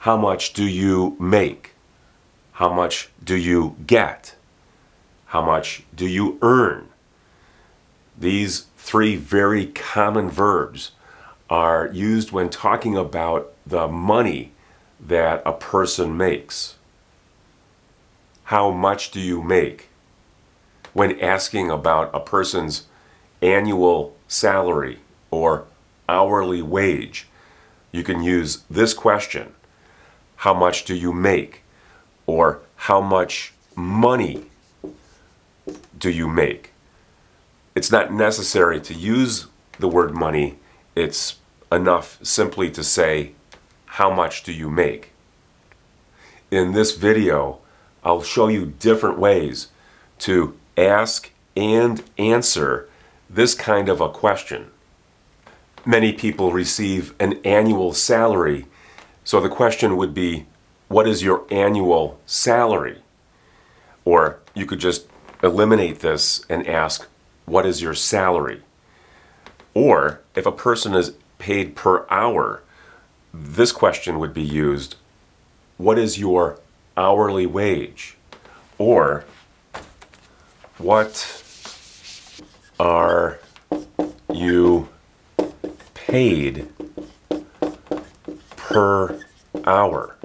How much do you make? How much do you get? How much do you earn? These three very common verbs are used when talking about the money that a person makes. How much do you make? When asking about a person's annual salary or hourly wage, you can use this question: how much do you make? Or how much money do you make? It's not necessary to use the word money. It's enough simply to say, how much do you make? In this video, I'll show you different ways to ask and answer this kind of a question. Many people receive an annual salary, so the question would be, what is your annual salary? Or you could just eliminate this and ask, what is your salary? Or if a person is paid per hour, this question would be used, what is your hourly wage? Or what are you paid per hour?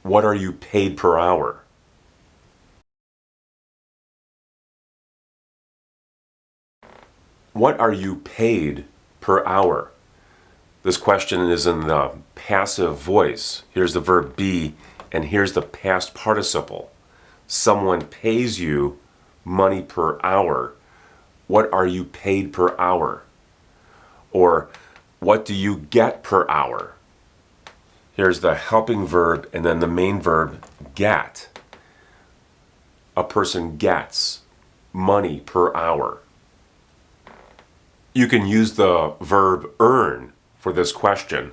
What are you paid per hour? What are you paid per hour? This question is in the passive voice. Here's the verb be, and here's the past participle. Someone pays you money per hour. What are you paid per hour? Or what do you get per hour? Here's the helping verb and then the main verb, get. A person gets money per hour. You can use the verb earn for this question.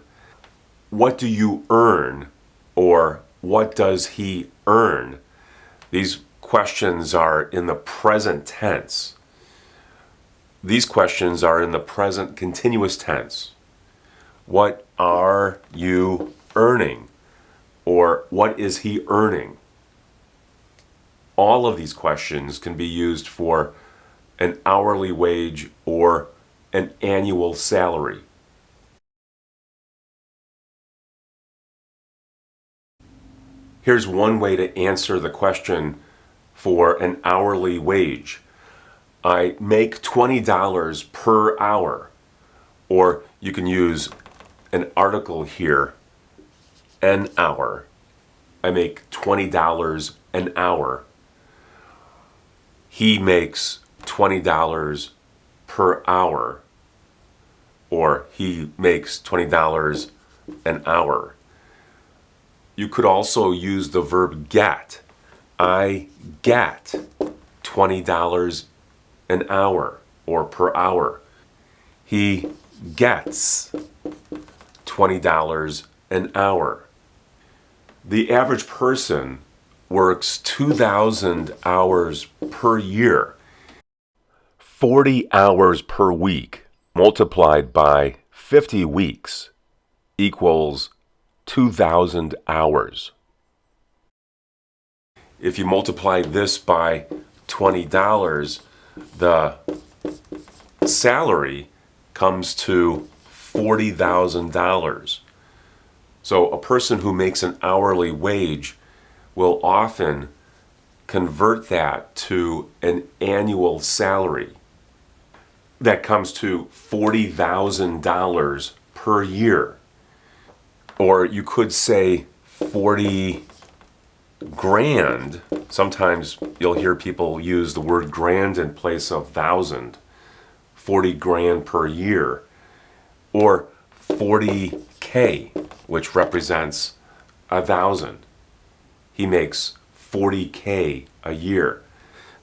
What do you earn? Or what does he earn? These questions are in the present tense. These questions are in the present continuous tense. What are you earning? Or what is he earning? All of these questions can be used for an hourly wage or an annual salary. Here's one way to answer the question for an hourly wage. I make $20 per hour. Or you can use an article here, an hour. I make $20 an hour. He makes $20 per hour. Or he makes $20 an hour. You could also use the verb get. I get $20 an hour or per hour. He gets $20 an hour. The average person works 2,000 hours per year. 40 hours per week multiplied by 50 weeks equals 2,000 hours. If you multiply this by $20, the salary comes to $40,000. So a person who makes an hourly wage will often convert that to an annual salary. That comes to $40,000 per year. Or you could say 40 grand. Sometimes you'll hear people use the word grand in place of thousand. 40 grand per year. Or 40K, which represents 1,000. He makes 40K a year.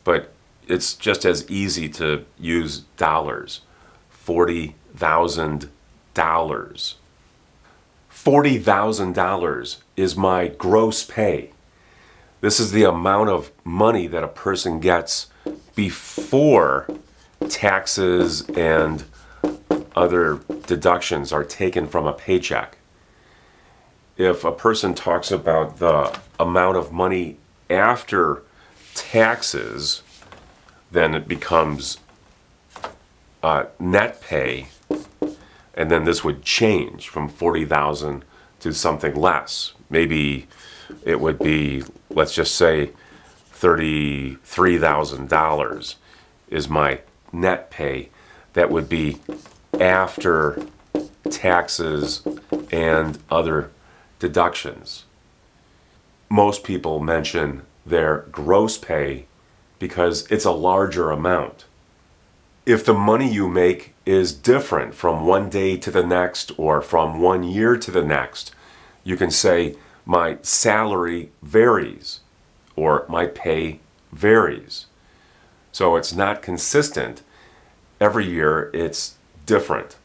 But it's just as easy to use dollars. $40,000. $40,000 is my gross pay. This is the amount of money that a person gets before taxes and other deductions are taken from a paycheck. if a person talks about the amount of money after taxes, then it becomes net pay, and then this would change from 40,000 to something less. Maybe it would be, let's just say, $33,000 is my net pay. That would be after taxes and other deductions. Most people mention their gross pay because it's a larger amount. If the money you make is different from one day to the next or from 1 year to the next, you can say, my salary varies or my pay varies. So it's not consistent. Every year it's different.